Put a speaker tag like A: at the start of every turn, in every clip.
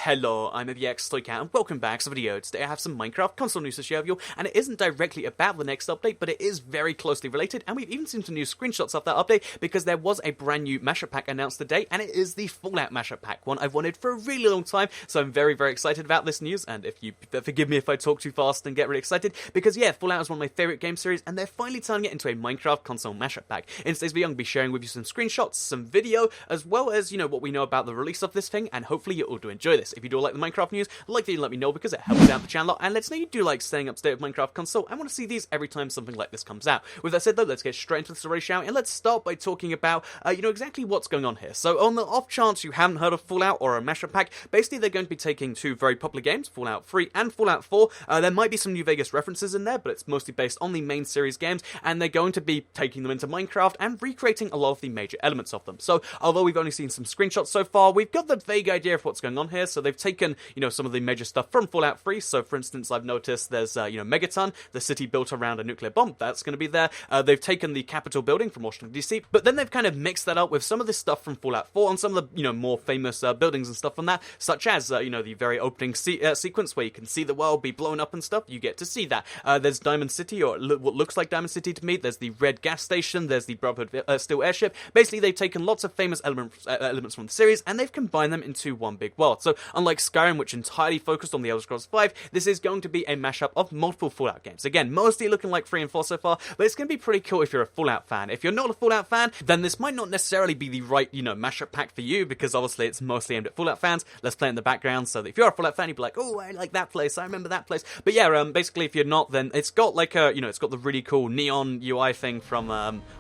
A: Hello, I'm MBX and welcome back to the video. Today I have some Minecraft console news to share with you, and it isn't directly about the next update, but it is very closely related, and we've even seen some new screenshots of that update, because there was a brand new mashup pack announced today, and it is the Fallout mashup pack, one I've wanted for a really long time, so I'm very, very excited about this news, and if you forgive me if I talk too fast and get really excited, because yeah, Fallout is one of my favourite game series, and they're finally turning it into a Minecraft console mashup pack. In today's video, I'm going to be sharing with you some screenshots, some video, as well as, what we know about the release of this thing, and hopefully you all do enjoy this. If you do like the Minecraft news, like the video, let me know because it helps out the channel, and let's know you do like staying up to date with Minecraft console. I want to see these every time something like this comes out. With that said though, let's get straight into the story, shall we? And let's start by talking about, exactly what's going on here. So on the off chance you haven't heard of Fallout or a mashup pack, basically they're going to be taking two very popular games, Fallout 3 and Fallout 4. There might be some New Vegas references in there, but it's mostly based on the main series games, and they're going to be taking them into Minecraft and recreating a lot of the major elements of them. So although we've only seen some screenshots so far, we've got the vague idea of what's going on here. So they've taken, some of the major stuff from Fallout 3. So for instance, I've noticed there's, Megaton, the city built around a nuclear bomb, that's going to be there. They've taken the Capitol building from Washington DC, but then they've kind of mixed that up with some of this stuff from Fallout 4 and some of the, more famous buildings and stuff from that, such as, the very opening sequence where you can see the world be blown up and stuff. You get to see that. There's Diamond City, or what looks like Diamond City to me. There's the red gas station. There's the Brotherhood Steel airship. Basically, they've taken lots of famous elements from the series, and they've combined them into one big world. So unlike Skyrim, which entirely focused on the Elder Scrolls 5, this is going to be a mashup of multiple Fallout games. Again, mostly looking like 3 and 4 so far, but it's going to be pretty cool if you're a Fallout fan. If you're not a Fallout fan, then this might not necessarily be the right, mashup pack for you, because obviously it's mostly aimed at Fallout fans. Let's play in the background, so that if you're a Fallout fan, you'd be like, oh, I like that place, I remember that place. But yeah, basically if you're not, then it's got like a, it's got the really cool neon UI thing from,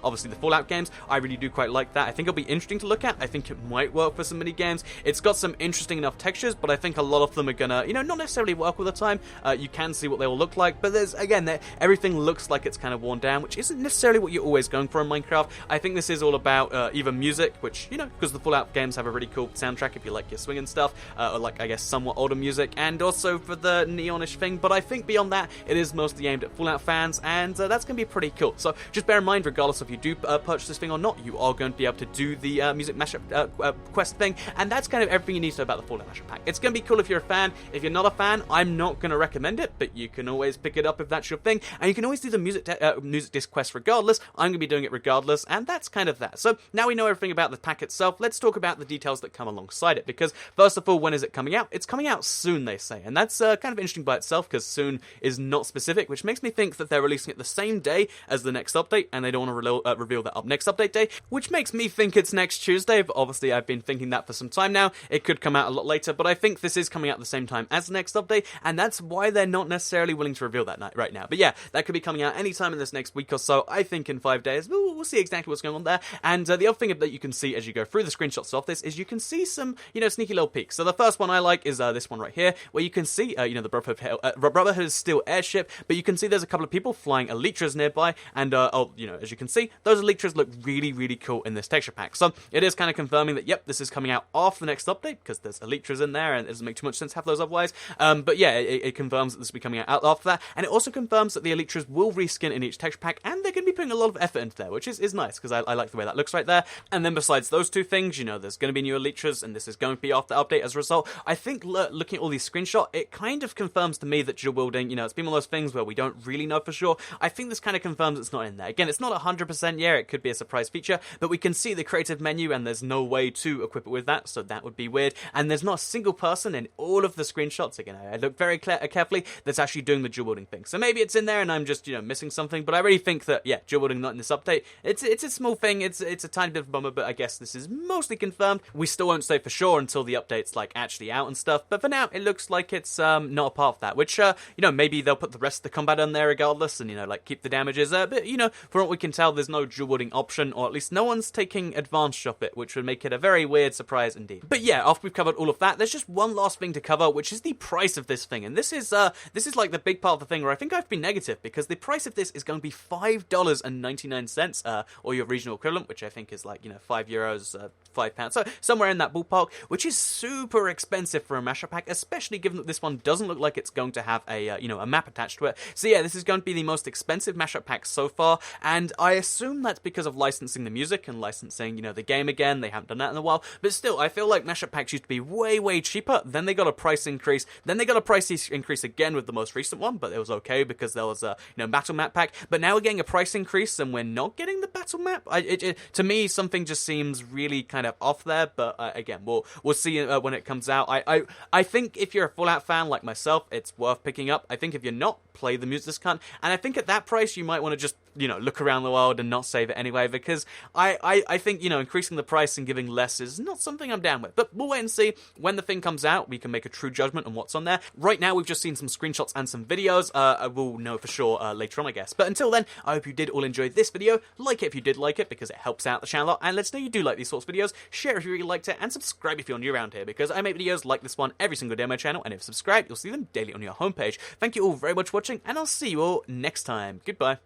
A: obviously the Fallout games. I really do quite like that. I think it'll be interesting to look at. I think it might work for some mini games. It's got some interesting enough textures, but I think a lot of them are gonna, not necessarily work all the time. You can see what they all look like, but there's, again, everything looks like it's kind of worn down, which isn't necessarily what you're always going for in Minecraft. I think this is all about either music, which, because the Fallout games have a really cool soundtrack if you like your swing and stuff, or like, I guess, somewhat older music, and also for the neonish thing, but I think beyond that, it is mostly aimed at Fallout fans, and that's going to be pretty cool. So just bear in mind, regardless if you do purchase this thing or not, you are going to be able to do the music mashup quest thing, and that's kind of everything you need to know about the Fallout mashup pack. It's going to be cool if you're a fan. If you're not a fan, I'm not going to recommend it, but you can always pick it up if that's your thing, and you can always do the music disc quest regardless. I'm going to be doing it regardless, and that's kind of that. So now we know everything about the pack itself, let's talk about the details that come alongside it, because first of all, when is it coming out? It's coming out soon, they say, and that's kind of interesting by itself, because soon is not specific, which makes me think that they're releasing it the same day as the next update, and they don't want to reveal that up next update day, which makes me think it's next Tuesday, but obviously I've been thinking that for some time now. It could come out a lot later, but I think this is coming out at the same time as the next update, and that's why they're not necessarily willing to reveal that right now. But yeah, that could be coming out anytime in this next week or so. I think in 5 days. We'll see exactly what's going on there. And the other thing that you can see as you go through the screenshots of this is you can see some, sneaky little peeks. So the first one I like is this one right here, where you can see, the Brotherhood Steel airship, but you can see there's a couple of people flying Elytras nearby, and, as you can see, those Elytras look really, really cool in this texture pack. So it is kind of confirming that, yep, this is coming out after the next update, because there's Elytras in there, and it doesn't make too much sense to have those otherwise. But yeah, it confirms that this will be coming out after that, and it also confirms that the Elytras will reskin in each texture pack, and they're going to be putting a lot of effort into there, which is nice, because I like the way that looks right there. And then besides those two things, there's going to be new Elytras, and this is going to be after update as a result. I think looking at all these screenshots, it kind of confirms to me that dual wielding, it's been one of those things where we don't really know for sure. I think this kind of confirms it's not in there. Again, it's not 100% yet, it could be a surprise feature, but we can see the creative menu, and there's no way to equip it with that, so that would be weird. And there's not a single person in all of the screenshots, again, I look very carefully, that's actually doing the dual wielding thing. So maybe it's in there and I'm just, missing something, but I really think that, yeah, dual wielding not in this update. It's a small thing, it's a tiny bit of a bummer, but I guess this is mostly confirmed. We still won't say for sure until the update's, like, actually out and stuff, but for now, it looks like it's, not a part of that, which, maybe they'll put the rest of the combat on there regardless, and, keep the damages, but, from what we can tell, there's no dual wielding option, or at least no one's taking advantage of it, which would make it a very weird surprise indeed. But yeah, after we've covered all of that, there's just one last thing to cover, which is the price of this thing, and this is like the big part of the thing where I think I've been negative, because the price of this is going to be $5.99, or your regional equivalent, which I think is like, €5, £5, so somewhere in that ballpark, which is super expensive for a mashup pack, especially given that this one doesn't look like it's going to have a, a map attached to it. So yeah, this is going to be the most expensive mashup pack so far, and I assume that's because of licensing the music and licensing, the game again. They haven't done that in a while, but still, I feel like mashup packs used to be way way cheaper, then they got a price increase, then they got a price increase again with the most recent one, but it was okay because there was a battle map pack. But now we're getting a price increase and we're not getting the battle map. To me, something just seems really kind of off there. But again, we'll see when it comes out. I think if you're a Fallout fan like myself, it's worth picking up. I think if you're not, play the music discount. And I think at that price, you might want to just look around the world and not save it anyway, because I think increasing the price and giving less is not something I'm down with. But we'll wait and see. When the thing comes out, we can make a true judgment on what's on there. Right now, we've just seen some screenshots and some videos. I will know for sure later on, I guess. But until then, I hope you did all enjoy this video. Like it if you did like it, because it helps out the channel a lot, and let us know you do like these sorts of videos. Share if you really liked it, and subscribe if you're new around here, because I make videos like this one every single day on my channel, and if subscribed, you'll see them daily on your homepage. Thank you all very much for watching, and I'll see you all next time. Goodbye.